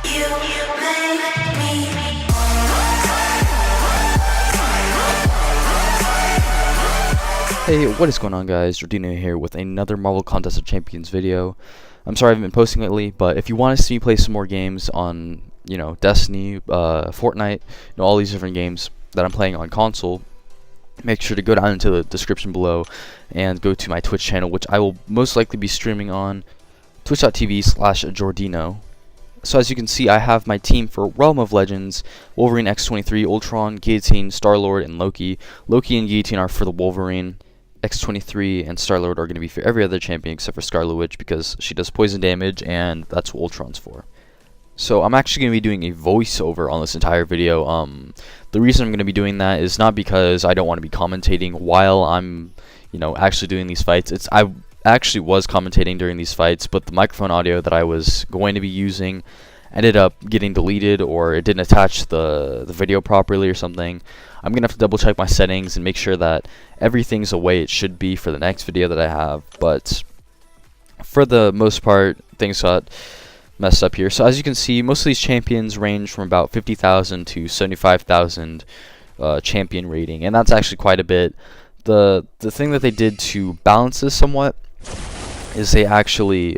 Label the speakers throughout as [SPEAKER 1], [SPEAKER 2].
[SPEAKER 1] Hey, what is going on, guys? Rodino here with another Marvel Contest of Champions video. I'm sorry I haven't been posting lately, but if you want to see me play some more games on, Destiny, Fortnite, all these different games that I'm playing on console, make sure to go down into the description below and go to my Twitch channel, which I will most likely be streaming on twitch.tv/Jordino. So as you can see, I have my team for Realm of Legends: Wolverine, X-23, Ultron, Guillotine, Star-Lord, and Loki. Loki and Guillotine are for the Wolverine. X-23 and Star-Lord are going to be for every other champion except for Scarlet Witch because she does poison damage, and that's what Ultron's for. So I'm actually going to be doing a voiceover on this entire video. The reason I'm going to be doing that is not because I don't want to be commentating while I'm, actually doing these fights. I actually was commentating during these fights, but the microphone audio that I was going to be using ended up getting deleted, or it didn't attach the video properly or something. I'm gonna have to double check my settings and make sure that everything's the way it should be for the next video that I have, but for the most part things got messed up here. So as you can see, most of these champions range from about 50,000 to 75,000 champion rating, and that's actually quite a bit. The thing that they did to balance this somewhat is they actually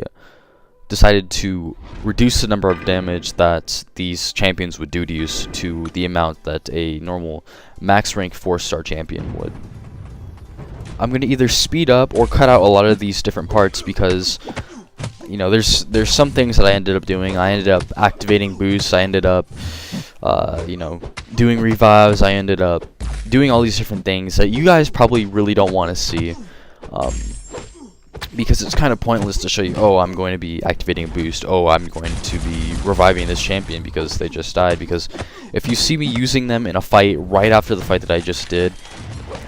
[SPEAKER 1] decided to reduce the number of damage that these champions would do to you to the amount that a normal max rank 4-star champion would. I'm going to either speed up or cut out a lot of these different parts because there's some things that I ended up doing. I ended up activating boosts, I ended up doing revives, I ended up doing all these different things that you guys probably really don't want to see. Because it's kind of pointless to show you, oh, I'm going to be activating a boost, oh, I'm going to be reviving this champion because they just died, because if you see me using them in a fight right after the fight that I just did,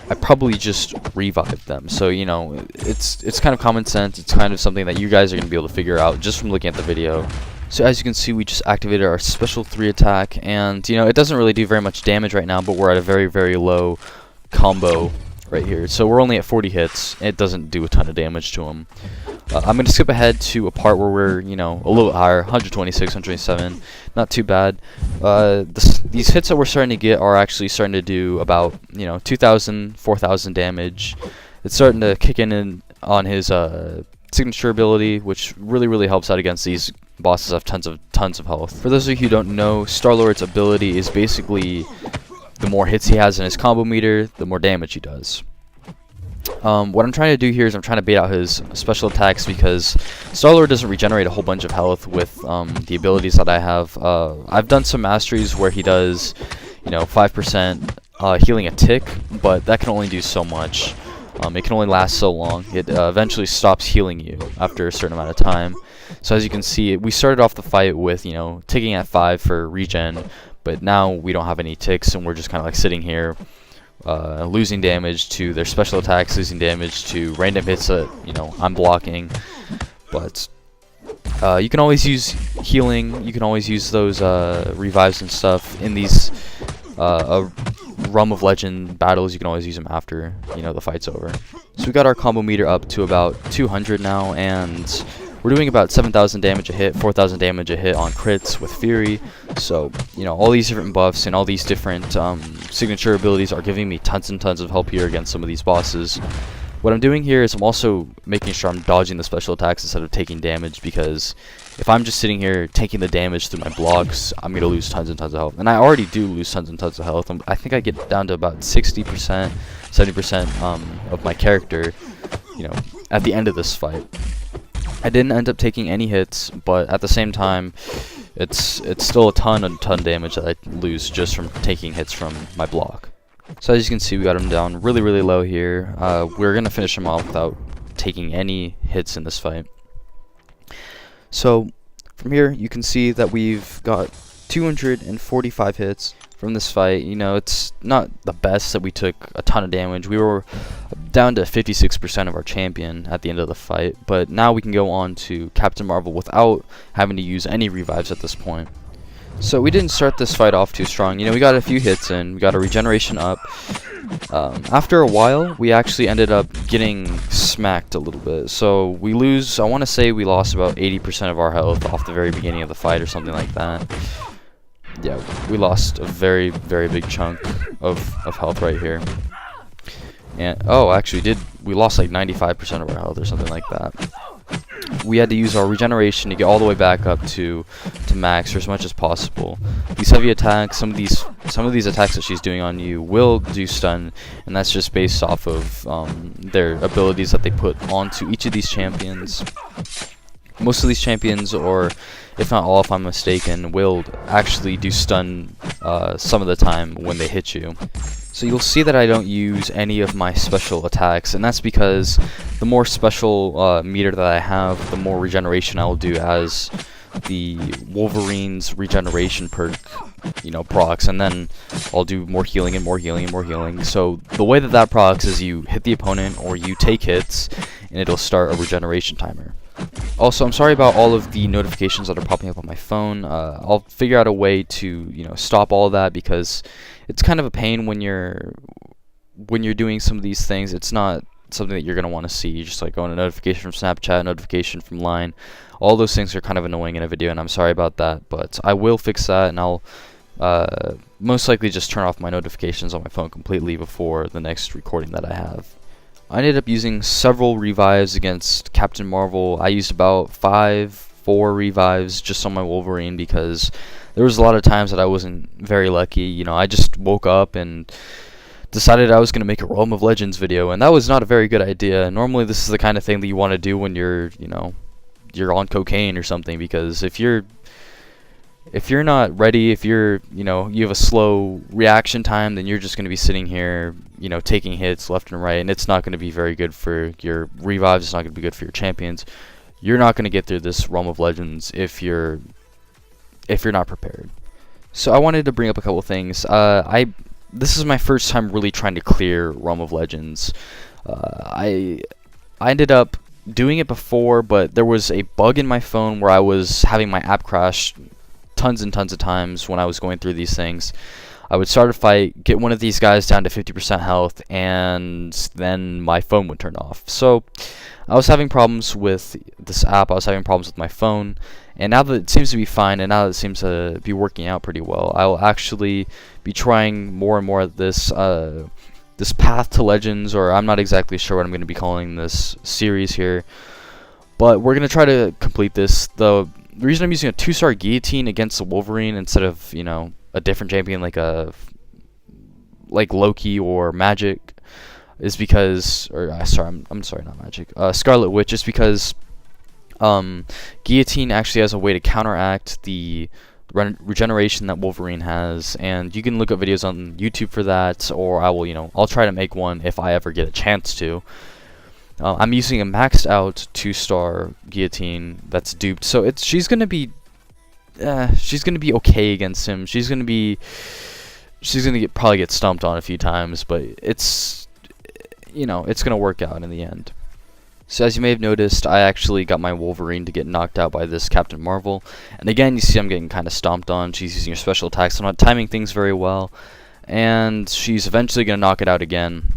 [SPEAKER 1] I probably just revived them. So, it's kind of common sense. It's kind of something that you guys are going to be able to figure out just from looking at the video. So as you can see, we just activated our special 3 attack, and, it doesn't really do very much damage right now, but we're at a very, very low combo right here. So we're only at 40 hits. It doesn't do a ton of damage to him. I'm going to skip ahead to a part where we're, a little bit higher, 126, 127. Not too bad. These hits that we're starting to get are actually starting to do about, 2,000, 4,000 damage. It's starting to kick in on his signature ability, which really, really helps out against these bosses that have tons of health. For those of you who don't know, Star-Lord's ability is basically the more hits he has in his combo meter, the more damage he does. What I'm trying to do here is I'm trying to bait out his special attacks because Star-Lord doesn't regenerate a whole bunch of health with the abilities that I have. I've done some masteries where he does, 5% healing a tick, but that can only do so much. It can only last so long. It eventually stops healing you after a certain amount of time. So as you can see, we started off the fight with, ticking at 5 for regen, but now we don't have any ticks, and we're just kind of like sitting here, losing damage to their special attacks, losing damage to random hits that, I'm blocking. But you can always use healing, you can always use those revives and stuff in these Realm of Legend battles. You can always use them after, the fight's over. So we got our combo meter up to about 200 now, and we're doing about 7,000 damage a hit, 4,000 damage a hit on crits with Fury. So, all these different buffs and all these different signature abilities are giving me tons and tons of help here against some of these bosses. What I'm doing here is I'm also making sure I'm dodging the special attacks instead of taking damage, because if I'm just sitting here taking the damage through my blocks, I'm going to lose tons and tons of health. And I already do lose tons and tons of health. I think I get down to about 60%, 70% of my character, at the end of this fight. I didn't end up taking any hits, but at the same time, it's still a ton damage that I lose just from taking hits from my block. So as you can see, we got him down really, really low here. We're going to finish him off without taking any hits in this fight. So from here, you can see that we've got 245 hits from this fight. It's not the best that we took a ton of damage. We were down to 56% of our champion at the end of the fight, but now we can go on to Captain Marvel without having to use any revives at this point. So we didn't start this fight off too strong. You know, we got a few hits in, we got a regeneration up. After a while, we actually ended up getting smacked a little bit. So we lose, I want to say we lost about 80% of our health off the very beginning of the fight or something like that. Yeah, we lost a very, very big chunk of health right here. And, oh, actually, we lost like 95% of our health or something like that. We had to use our regeneration to get all the way back up to max or as much as possible. These heavy attacks, some of these attacks that she's doing on you will do stun, and that's just based off of their abilities that they put onto each of these champions. Most of these champions, or if not all if I'm mistaken, will actually do stun some of the time when they hit you. So you'll see that I don't use any of my special attacks, and that's because the more special meter that I have, the more regeneration I will do as the Wolverine's regeneration perk, you know, procs, and then I'll do more healing and more healing and more healing. So the way that procs is you hit the opponent or you take hits, and it'll start a regeneration timer. Also, I'm sorry about all of the notifications that are popping up on my phone. I'll figure out a way to, you know, stop all of that, because it's kind of a pain when you're doing some of these things. It's not something that you're going to want to see. You just like going a notification from Snapchat, notification from Line. All those things are kind of annoying in a video, and I'm sorry about that, but I will fix that, and I'll most likely just turn off my notifications on my phone completely before the next recording that I have. I ended up using several revives against Captain Marvel. I used about 4 revives just on my Wolverine, because there was a lot of times that I wasn't very lucky. You know, I just woke up and decided I was going to make a Realm of Legends video, and that was not a very good idea. Normally this is the kind of thing that you want to do when you're, you know, you're on cocaine or something, because if you're not ready, if you're, you know, you have a slow reaction time, then you're just going to be sitting here, you know, taking hits left and right, and it's not going to be very good for your revives. It's not going to be good for your champions. You're not going to get through this Realm of Legends if you're not prepared. So I wanted to bring up a couple things. This is my first time really trying to clear Realm of Legends. I ended up doing it before, but there was a bug in my phone where I was having my app crash tons and tons of times when I was going through these things. I would start a fight, get one of these guys down to 50% health, and then my phone would turn off. So I was having problems with this app, I was having problems with my phone, and now that it seems to be fine, and now that it seems to be working out pretty well, I will actually be trying more and more of this this Path to Legends, or I'm not exactly sure what I'm going to be calling this series here, but we're going to try to complete this. The reason I'm using a 2-star guillotine against the Wolverine instead of, you know, a different champion like Loki or Magic is because, I'm sorry, not Magic, Scarlet Witch, is because guillotine actually has a way to counteract the regeneration that Wolverine has, and you can look up videos on YouTube for that, or I will, you know, I'll try to make one if I ever get a chance to. I'm using a maxed out 2-star guillotine that's duped, so she's gonna be okay against him. She's gonna probably get stumped on a few times, but it's, you know, it's gonna work out in the end. So as you may have noticed, I actually got my Wolverine to get knocked out by this Captain Marvel, and again you see I'm getting kind of stomped on. She's using her special attacks, so I'm not timing things very well, and she's eventually gonna knock it out again.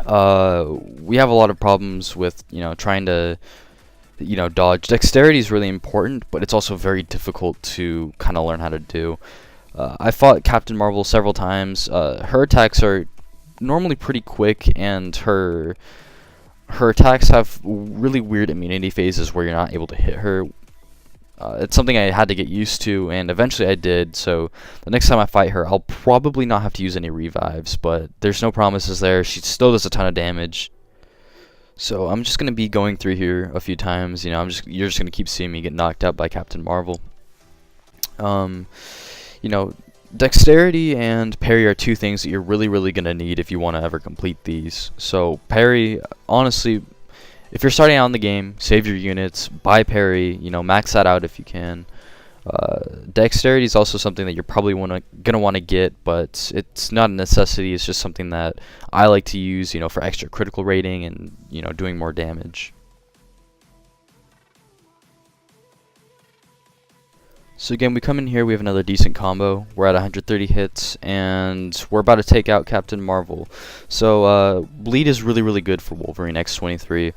[SPEAKER 1] We have a lot of problems with, you know, trying to, you know, dodge. Dexterity is really important, but it's also very difficult to kind of learn how to do. I fought Captain Marvel several times. Her attacks are normally pretty quick, and her attacks have really weird immunity phases where you're not able to hit her. It's something I had to get used to, and eventually I did, so the next time I fight her, I'll probably not have to use any revives, but there's no promises there. She still does a ton of damage. So I'm just going to be going through here a few times, you know, you're just going to keep seeing me get knocked out by Captain Marvel. You know, dexterity and parry are two things that you're really going to need if you want to ever complete these. So parry, honestly, if you're starting out in the game, save your units, buy parry, you know, max that out if you can. Dexterity is also something that you're probably gonna want to get, but it's not a necessity. It's just something that I like to use, you know, for extra critical rating and, you know, doing more damage. So again, we come in here, we have another decent combo. We're at 130 hits, and we're about to take out Captain Marvel. So bleed is really, really good for Wolverine X-23.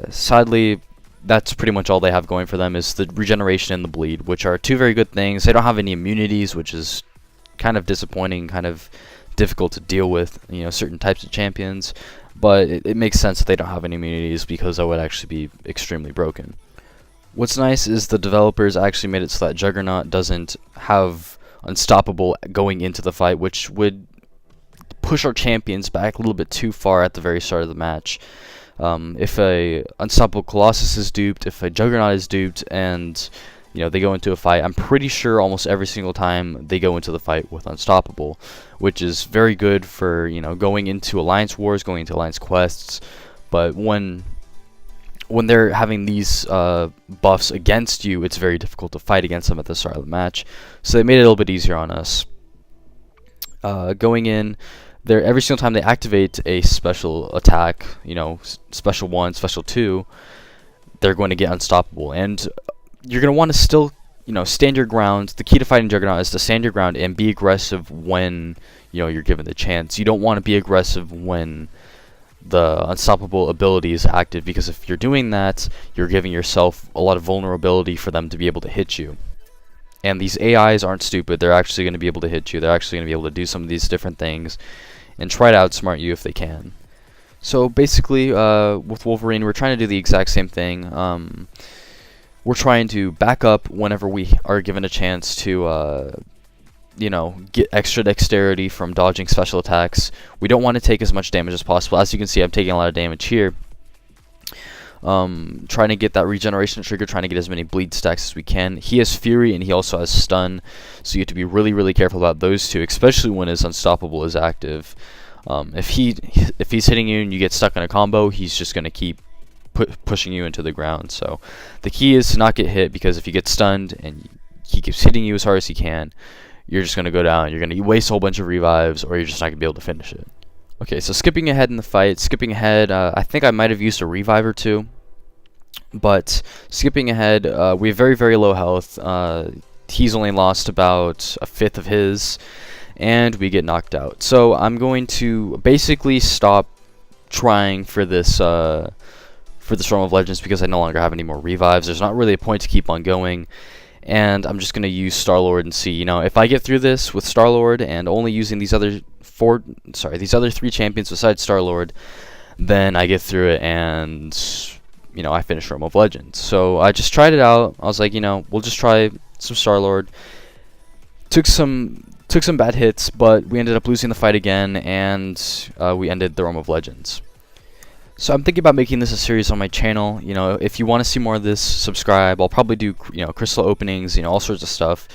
[SPEAKER 1] Sadly, that's pretty much all they have going for them is the regeneration and the bleed, which are two very good things. They don't have any immunities, which is kind of disappointing, kind of difficult to deal with, you know, certain types of champions. But it makes sense that they don't have any immunities because that would actually be extremely broken. What's nice is the developers actually made it so that Juggernaut doesn't have Unstoppable going into the fight, which would push our champions back a little bit too far at the very start of the match. If a Unstoppable Colossus is duped, if a Juggernaut is duped, and you know they go into a fight, I'm pretty sure almost every single time they go into the fight with Unstoppable, which is very good for, you know, going into Alliance Wars, going into Alliance Quests. But when they're having these buffs against you, it's very difficult to fight against them at the start of the match. So they made it a little bit easier on us. Going in there, every single time they activate a special attack, you know, special 1, special 2, they're going to get Unstoppable. And you're going to want to still, you know, stand your ground. The key to fighting Juggernaut is to stand your ground and be aggressive when, you know, you're given the chance. You don't want to be aggressive when the Unstoppable ability is active, because if you're doing that, you're giving yourself a lot of vulnerability for them to be able to hit you. And these AIs aren't stupid. They're actually going to be able to hit you. They're actually going to be able to do some of these different things and try to outsmart you if they can. So basically, with Wolverine, we're trying to do the exact same thing. We're trying to back up whenever we are given a chance to you know, get extra dexterity from dodging special attacks. We don't want to take as much damage as possible. As you can see, I'm taking a lot of damage here. Trying to get that regeneration trigger, trying to get as many bleed stacks as we can. He has Fury and he also has Stun, so you have to be really, really careful about those two, especially when his Unstoppable is active. If he's hitting you and you get stuck in a combo, he's just going to keep pushing you into the ground. So the key is to not get hit, because if you get stunned and he keeps hitting you as hard as he can, you're just going to go down, you're going to waste a whole bunch of revives, or you're just not going to be able to finish it. Okay, so skipping ahead in the fight, I think I might have used a revive or two, but skipping ahead, we have very, very low health. He's only lost about a fifth of his, and we get knocked out. So I'm going to basically stop trying for this Realm of Legends, because I no longer have any more revives. There's not really a point to keep on going. And I'm just going to use Star-Lord and see, you know, if I get through this with Star-Lord and only using these other three champions besides Star-Lord, then I get through it and, you know, I finish Realm of Legends. So I just tried it out. I was like, you know, we'll just try some Star-Lord. Took some bad hits, but we ended up losing the fight again, and we ended the Realm of Legends. So I'm thinking about making this a series on my channel. You know, if you want to see more of this, subscribe. I'll probably do, you know, crystal openings, you know, all sorts of stuff.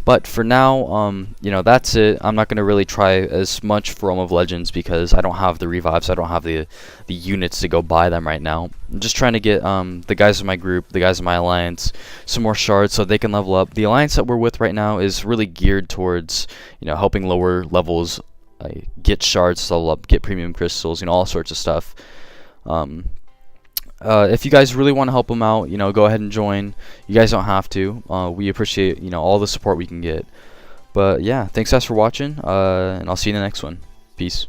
[SPEAKER 1] But for now, you know, that's it. I'm not going to really try as much for Realm of Legends because I don't have the revives. I don't have the units to go buy them right now. I'm just trying to get the guys in my group, the guys in my alliance, some more shards so they can level up. The alliance that we're with right now is really geared towards, you know, helping lower levels get shards to level up, get premium crystals, you know, all sorts of stuff. If you guys really want to help them out, you know, go ahead and join. You guys don't have to. We appreciate, you know, all the support we can get. But yeah, thanks guys for watching, and I'll see you in the next one. Peace.